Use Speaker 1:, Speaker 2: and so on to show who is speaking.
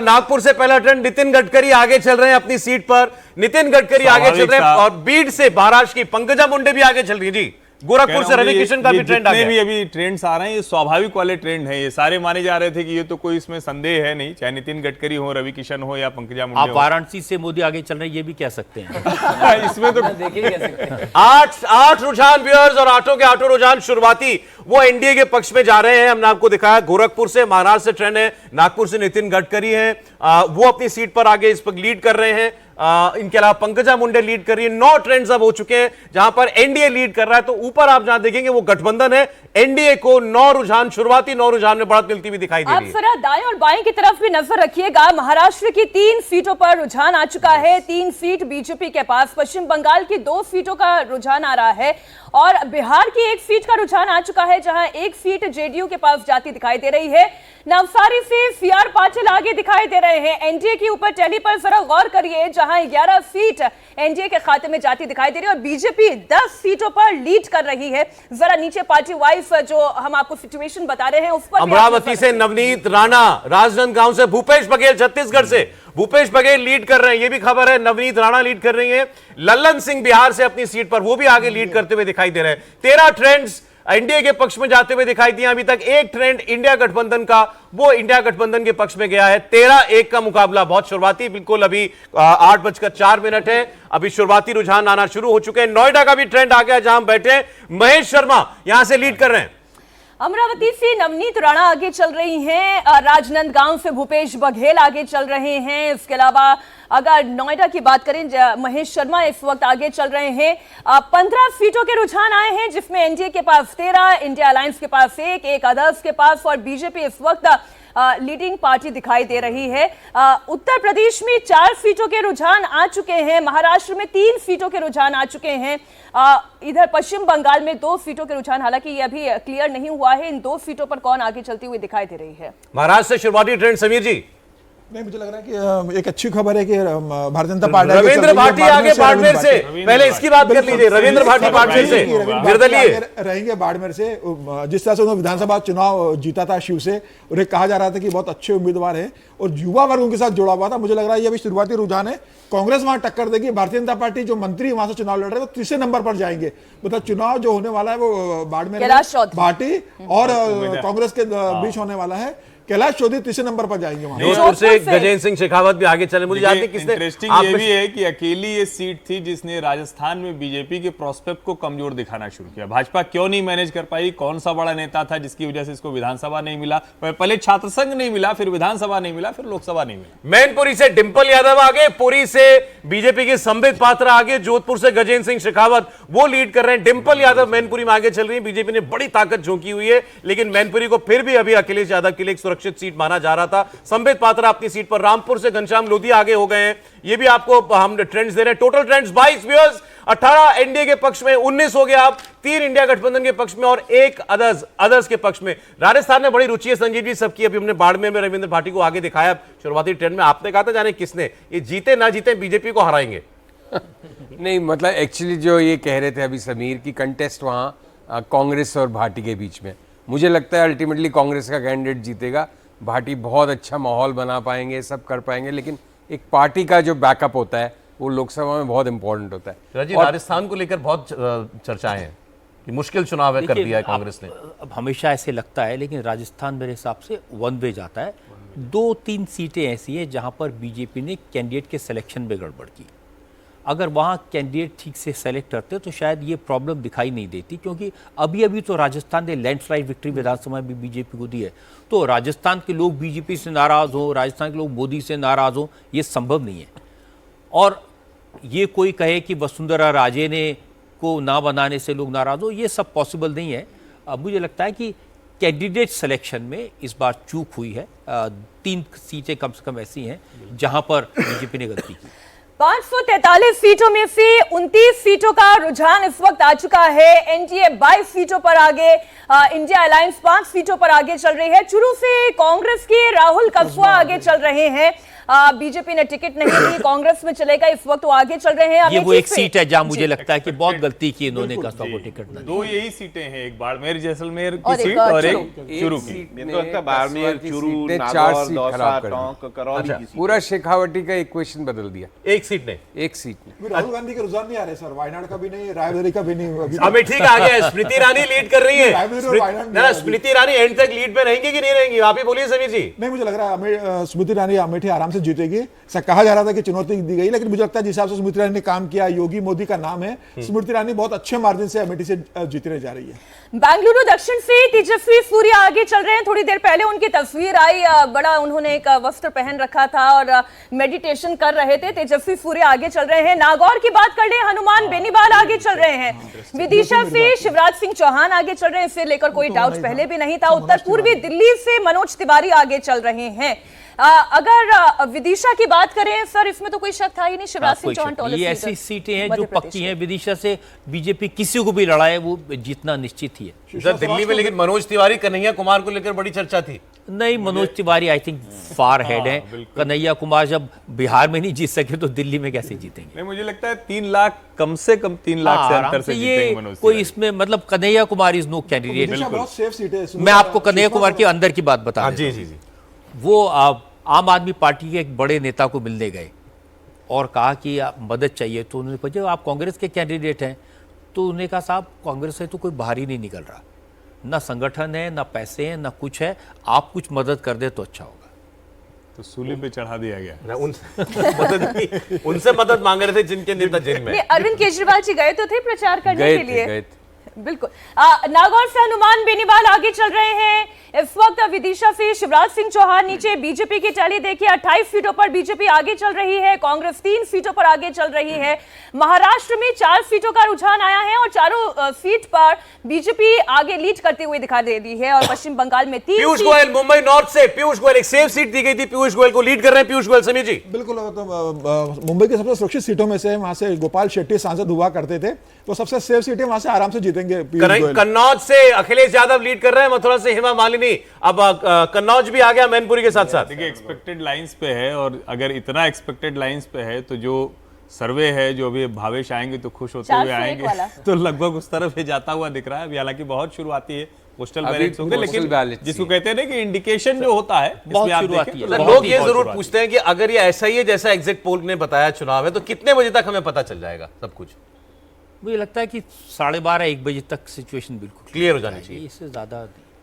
Speaker 1: नागपुर से पहला ट्रेंड, नितिन गडकरी आगे चल रहे हैं अपनी सीट पर। नितिन गडकरी आगे चल रहे हैं और बीड से महाराष्ट्र की पंकजा मुंडे भी आगे चल रही है जी। गोरखपुर से रवि किशन का भी ट्रेंड आ गया।
Speaker 2: भी अभी ट्रेंड्स आ रहे हैं, ये स्वाभाविक वाले ट्रेंड है। ये सारे माने जा रहे थे कि ये तो कोई इसमें संदेह है नहीं, चाहे नितिन गडकरी हो, रवि किशन हो या पंकजा मुंडे।
Speaker 3: आप वाराणसी से मोदी आगे चल रहे हैं, ये भी कह सकते हैं।
Speaker 2: इसमें तो
Speaker 4: देखिए कह सकते हैं।
Speaker 1: आठ रुझान व्यूअर्स और आठों के आठों रुझान शुरुआती वो एनडीए के पक्ष में जा रहे हैं। हमने आपको दिखाया गोरखपुर से, महाराष्ट्र से ट्रेंड है, नागपुर से नितिन गडकरी है, वो अपनी सीट पर आगे इस पर लीड कर रहे हैं। इनके अलावा पंकजा मुंडे लीड कर रही है। 9 ट्रेंड्स अब हो चुके हैं जहां पर एनडीए लीड कर रहा है। तो ऊपर आप जहां देखेंगे वो गठबंधन है, एनडीए को 9 रुझान, शुरुआती 9 रुझान में बढ़त मिलती हुई दिखाई दे रही है।
Speaker 4: आप जरा दाएं और बाएं की तरफ भी नजर रखिएगा। महाराष्ट्र की 3 सीटों पर रुझान आ चुका है, 3 सीट बीजेपी के पास। पश्चिम बंगाल की 2 सीटों का रुझान आ रहा है और बिहार की 1 सीट का रुझान आ चुका है, जहां 1 सीट जेडीयू के पास जाती दिखाई दे रही है। नवसारी से सीआर पाटिल आगे दिखाई दे रहे हैं। एनडीए के ऊपर टैली पर जरा गौर करिए, जहां 11 सीट एनडीए के खाते में जाती दिखाई दे रही है और बीजेपी 10 सीटों पर लीड कर रही है। जरा नीचे पार्टी वाइज जो हम आपको सिचुएशन बता रहे हैं उस पर।
Speaker 1: अमरावती से नवनीत राणा, राजनांदगांव से भूपेश बघेल, छत्तीसगढ़ से भूपेश बघेल लीड कर रहे हैं, ये भी खबर है। नवनीत राणा लीड कर रही है। लल्लन सिंह बिहार से अपनी सीट पर, वो भी आगे लीड करते हुए दिखाई दे रहे हैं। 13 ट्रेंड्स एनडीए के पक्ष में जाते हुए दिखाई दिए अभी तक। 1 ट्रेंड इंडिया गठबंधन का, वो इंडिया गठबंधन के पक्ष में गया है। 13-1 का मुकाबला, बहुत शुरुआती, बिल्कुल अभी 8:04 है। अभी शुरुआती रुझान आना शुरू हो चुके हैं। नोएडा का भी ट्रेंड आ गया, जहां बैठे हैं महेश शर्मा, यहां से लीड कर रहे हैं।
Speaker 4: अमरावती से नवनीत राणा आगे चल रही हैं, राजनांदगांव से भूपेश बघेल आगे चल रहे हैं। इसके अलावा अगर नोएडा की बात करें, महेश शर्मा इस वक्त आगे चल रहे हैं। 15 सीटों के रुझान आए हैं, जिसमें एनडीए के पास 13, इंडिया अलायंस के पास 1 अदर्स के पास, और बीजेपी इस वक्त लीडिंग पार्टी दिखाई दे रही है। उत्तर प्रदेश में 4 सीटों के रुझान आ चुके हैं, महाराष्ट्र में 3 सीटों के रुझान आ चुके हैं। इधर पश्चिम बंगाल में 2 सीटों के रुझान, हालांकि ये अभी क्लियर नहीं हुआ है इन 2 सीटों पर कौन आगे चलती हुई दिखाई दे रही है।
Speaker 1: महाराष्ट्र से शुरुआती ट्रेंड, समीर जी।
Speaker 5: नहीं, मुझे लग रहा है कि एक अच्छी खबर है कि भारतीय जनता पार्टी
Speaker 1: रविंद्र भाटी आगे बाड़मेर से, पहले इसकी बात कर लीजिए। रविंद्र भाटी बाड़मेर से निर्दलीय
Speaker 5: रहेंगे। बाड़मेर से जिस तरह से उन्होंने विधानसभा चुनाव जीता था शिव से, उन्हें कहा जा रहा था कि बहुत अच्छे उम्मीदवार हैं और युवा वर्ग उनके साथ जुड़ा हुआ था। मुझे लग रहा है ये अभी शुरुआती रुझान है। कांग्रेस वहां टक्कर देगी, भारतीय जनता पार्टी जो मंत्री वहां से चुनाव लड़ रहे हैं वो 3 नंबर पर जाएंगे। मतलब चुनाव जो होने वाला है वो बाड़मेर भाटी और कांग्रेस के बीच होने वाला है। कैलाश चौधरी 3 नंबर पर जाएंगे वहां।
Speaker 1: जोधपुर से गजेंद्र सिंह शेखावत भी आगे चले। मुझे जानते किसने,
Speaker 2: इंटरेस्टिंग ये भी है कि अकेली ये सीट थी जिसने राजस्थान में बीजेपी के प्रोस्पेक्ट को कमजोर दिखाना शुरू किया। भाजपा क्यों नहीं मैनेज कर पाई? कौन सा बड़ा नेता था जिसकी वजह से इसको विधानसभा नहीं मिला? पहले छात्र संघ नहीं मिला, फिर विधानसभा नहीं मिला, फिर लोकसभा नहीं मिला।
Speaker 1: मैनपुरी से डिंपल यादव आगे, पुरी से बीजेपी के संबित पात्रा आगे, जोधपुर से गजेंद्र सिंह शेखावत वो लीड कर रहे हैं। डिंपल यादव मैनपुरी में आगे चल रही है। बीजेपी ने बड़ी ताकत झोंकी हुई है, लेकिन मैनपुरी को फिर भी अभी अखिलेश यादव के लिए एक सुरक्षित सीट माना जा रहा था। संबित पात्रा अपनी सीट पर। रामपुर से घनश्याम लोधी आगे हो गए हैं। ये भी आपको हम ट्रेंड्स दे रहे हैं। टोटल ट्रेंड्स 22 व्यूअर्स, 18 एनडीए के पक्ष में, 19 हो गया। आप 3 इंडिया गठबंधन के पक्ष में और 1 अदर्स के पक्ष में। राजस्थान में बड़ी रुचि है संजीव जी सबकी। अभी हमने बाड़मेर में रविंद्र भाटी को आगे दिखाया शुरुआती ट्रेंड में। आपने कहा था जाने किसने, ये जीते ना जीते बीजेपी को हराएंगे।
Speaker 6: नहीं, मतलब एक्चुअली जो ये कह रहे थे अभी समीर की कंटेस्ट वहाँ कांग्रेस और भाटी के बीच में, मुझे लगता है अल्टीमेटली कांग्रेस का कैंडिडेट जीतेगा। भाटी बहुत अच्छा माहौल बना पाएंगे, सब कर पाएंगे, लेकिन एक पार्टी का जो बैकअप होता है वो लोकसभा में बहुत इंपॉर्टेंट होता है।
Speaker 1: राजस्थान को लेकर बहुत चर्चाएं हैं कि मुश्किल चुनाव है, कर दिया है कांग्रेस ने।
Speaker 3: अब हमेशा ऐसे लगता है, लेकिन राजस्थान मेरे हिसाब से वन वे जाता है। 2-3 सीटें ऐसी हैं जहां पर बीजेपी ने कैंडिडेट के सिलेक्शन में गड़बड़ की। अगर वहाँ कैंडिडेट ठीक से सेलेक्ट करते तो शायद ये प्रॉब्लम दिखाई नहीं देती, क्योंकि अभी तो राजस्थान ने लैंडस्लाइड विक्ट्री विधानसभा में बीजेपी को दी है। तो राजस्थान के लोग बीजेपी से नाराज़ हों, राजस्थान के लोग मोदी से नाराज़ हों, ये संभव नहीं है। और ये कोई कहे कि वसुंधरा राजे ने को ना बनाने से लोग नाराज़ हो, ये सब पॉसिबल नहीं है। मुझे लगता है कि कैंडिडेट सिलेक्शन में इस बार चूक हुई है। 3 सीटें कम से कम ऐसी हैं जहाँ पर बीजेपी ने गलती की।
Speaker 4: 543 सीटों में से 29 सीटों का रुझान इस वक्त आ चुका है। एनडीए 22 सीटों पर आगे, इंडिया अलायंस 5 सीटों पर आगे चल रही है। चुरू से कांग्रेस के राहुल कस्वा आगे चल रहे हैं। बीजेपी ने टिकट नहीं दी, कांग्रेस में चलेगा, इस वक्त वो आगे चल रहे हैं।
Speaker 3: ये वो
Speaker 4: अमेठी
Speaker 3: एक
Speaker 4: से-
Speaker 3: सीट है जहां मुझे लगता है कि बहुत गलती की इन्होंने कसबा को टिकट ना
Speaker 2: दो यही सीटें हैं, एक बाड़मेर जैसलमेर
Speaker 4: और
Speaker 2: की
Speaker 4: एक
Speaker 2: सीट और
Speaker 4: चुरू।
Speaker 2: एक चुरू की।
Speaker 7: मेरे को लगता है बाड़मेर, चूरू,
Speaker 6: चार
Speaker 7: नागौर,
Speaker 6: सीट
Speaker 7: दौसा,
Speaker 6: खराब कर दी।
Speaker 7: टोंक, करौली की सीट।
Speaker 6: पूरा शेखावटी का इक्वेशन बदल दिया
Speaker 1: एक सीट ने
Speaker 6: एक सीट ने।
Speaker 5: राहुल गांधी के रुझान नहीं आ रहे सर, वायनाड का भी नहीं, रायबरेली का भी नहीं अभी तक।
Speaker 1: अमेठी का आ गया है, स्मृति ईरानी लीड कर रही है।
Speaker 5: रायबरेली और वायनाड
Speaker 1: ना, ना, स्मृति ईरानी एंड तक लीड पे रहेंगी कि नहीं रहेंगी, आप ही बोलिए समीर जी।
Speaker 5: नहीं, मुझे लग रहा है स्मृति ईरानी अमेठी आराम से जीतेगी। ऐसा कहा जा रहा था कि चुनौती दी गई, लेकिन मुझे लगता है जिस हिसाब से स्मृति ईरानी ने काम किया, योगी मोदी का नाम है, स्मृति ईरानी बहुत अच्छे मार्जिन से अमेठी से जीतने जा रही है।
Speaker 4: बेंगलुरु दक्षिण से तेजस्वी सूर्या आगे चल रहे हैं। थोड़ी देर पहले उनकी तस्वीर आई, बड़ा उन्होंने एक वस्त्र पहन रखा था और मेडिटेशन कर रहे थे। तेजस्वी सूर्या आगे चल रहे हैं। नागौर की बात कर ले, हनुमान बेनीवाल आगे चल रहे हैं। विदिशा से शिवराज सिंह चौहान आगे चल रहे हैं, इससे लेकर कोई डाउट पहले भी नहीं था। उत्तर पूर्वी दिल्ली से मनोज तिवारी आगे चल रहे हैं। अगर विदिशा की बात करें सर, इसमें तो कोई शक था ही नहीं, शिवराज सिंह चौहान टॉलेस्ट
Speaker 3: ये
Speaker 4: लीडर
Speaker 3: ऐसी सीटें हैं
Speaker 4: मध्य
Speaker 3: जो
Speaker 4: प्रदेश
Speaker 3: पक्की हैं। विदिशा से बीजेपी किसी को भी लड़ाए वो जीतना निश्चित ही है।
Speaker 1: सर दिल्ली में लेकिन मनोज तिवारी कन्हैया कुमार को लेकर बड़ी चर्चा थी।
Speaker 3: नहीं, Manoj Tiwari I think far head है। कन्हैया कुमार जब बिहार में नहीं जीत सके तो दिल्ली में कैसे जीतेंगे?
Speaker 2: नहीं, मुझे लगता है 3 लाख, कम से कम 3 लाख से अंतर से जीतेंगे
Speaker 3: ये
Speaker 2: मनोज
Speaker 3: कोई
Speaker 2: तिवारी।
Speaker 3: इसमें मतलब Kanhaiya Kumar is no candidate.
Speaker 5: Vidisha बहुत सेफ सीट है।
Speaker 3: मैं आपको कन्हैया कुमार के अंदर की बात बता
Speaker 1: हाँ,
Speaker 3: देता
Speaker 1: जी
Speaker 3: हूं।
Speaker 1: जी जी।
Speaker 3: वो आम आदमी पार्टी के एक बड़े नेता को मिलने गए और कहा कि आप मदद चाहिए, तो उन्होंने पूछा आप कांग्रेस के कैंडिडेट हैं? तो उन्होंने कहा साहब कांग्रेस से तो कोई बाहर ही नहीं निकल रहा, ना संगठन है, ना पैसे हैं, ना कुछ है, आप कुछ मदद कर दे तो अच्छा होगा।
Speaker 2: तो सूली पे चढ़ा दिया गया।
Speaker 1: ना, उनसे मदद मांग रहे थे जिनके नेता जेल में।
Speaker 4: नहीं, अरविंद केजरीवाल जी गए तो थे प्रचार करने
Speaker 6: गए
Speaker 4: के
Speaker 6: थे,
Speaker 4: लिए।
Speaker 6: गए थे।
Speaker 4: बिल्कुल। नागौर से हनुमान बेनीवाल आगे चल रहे हैं। इस वक्त विदिशा से शिवराज सिंह चौहान नीचे। बीजेपी की टैली देखिए, 28 सीटों पर बीजेपी आगे चल रही है, कांग्रेस 3 सीटों पर आगे चल रही है। महाराष्ट्र में 4 सीटों का रुझान आया है और चारों सीट पर बीजेपी आगे लीड करते हुए दिखाई दे रही है। और पश्चिम बंगाल में 3
Speaker 1: पीयूष गोयल मुंबई नॉर्थ से, पीयूष गोयल एक सेफ सीट दी गई थी, पीयूष गोयल को लीड कर रहे हैं। पीयूष गोयल, समीर जी।
Speaker 5: बिल्कुल, तो मुंबई की सबसे सुरक्षित सीटों में से वहां से गोपाल शेट्टी सांसद हुआ करते थे, तो सबसे सेफ सीटें वहां से आराम से जीतेंगे पीयूष गोयल।
Speaker 1: कन्नौज से अखिलेश यादव लीड कर रहे हैं, मथुरा से हेमा मालिनी। अब कन्नौज भी आ गया मैनपुरी के साथ साथ।
Speaker 2: देखिए एक्सपेक्टेड लाइंस पे है, और अगर इतना एक्सपेक्टेड लाइंस पे है तो जो सर्वे है, जो अभी भावेश आएंगे तो खुश होते
Speaker 4: 4
Speaker 2: हुए
Speaker 4: से 1
Speaker 2: आएंगे
Speaker 4: वाला।
Speaker 2: तो लगभग उस तरफ ही जाता हुआ दिख रहा है। अभी हालांकि बहुत शुरुआती है, पोस्टल
Speaker 6: अभी
Speaker 2: बैलेट्स होंगे,
Speaker 6: postal
Speaker 2: लेकिन
Speaker 6: ballots
Speaker 2: जिसको
Speaker 6: ही
Speaker 2: कहते हैं ना कि इंडिकेशन जो होता है,
Speaker 3: बहुत
Speaker 2: इसमें आप
Speaker 3: शुरुआती
Speaker 2: देखें
Speaker 3: है।
Speaker 2: तो
Speaker 1: सर,
Speaker 2: बहुत
Speaker 1: लोग
Speaker 2: ही
Speaker 1: ये
Speaker 2: बहुत
Speaker 1: जरूर
Speaker 2: शुरुआती
Speaker 1: पूछते हैं कि अगर ये ऐसा ही है जैसा एग्जिट पोल ने बताया चुनाव है, तो कितने बजे तक हमें पता चल जाएगा सब कुछ?
Speaker 3: मुझे लगता है कि 12:30-1 बजे तक सिचुएशन बिल्कुल
Speaker 1: क्लियर हो जानी चाहिए।
Speaker 3: इससे ज्यादा नहीं।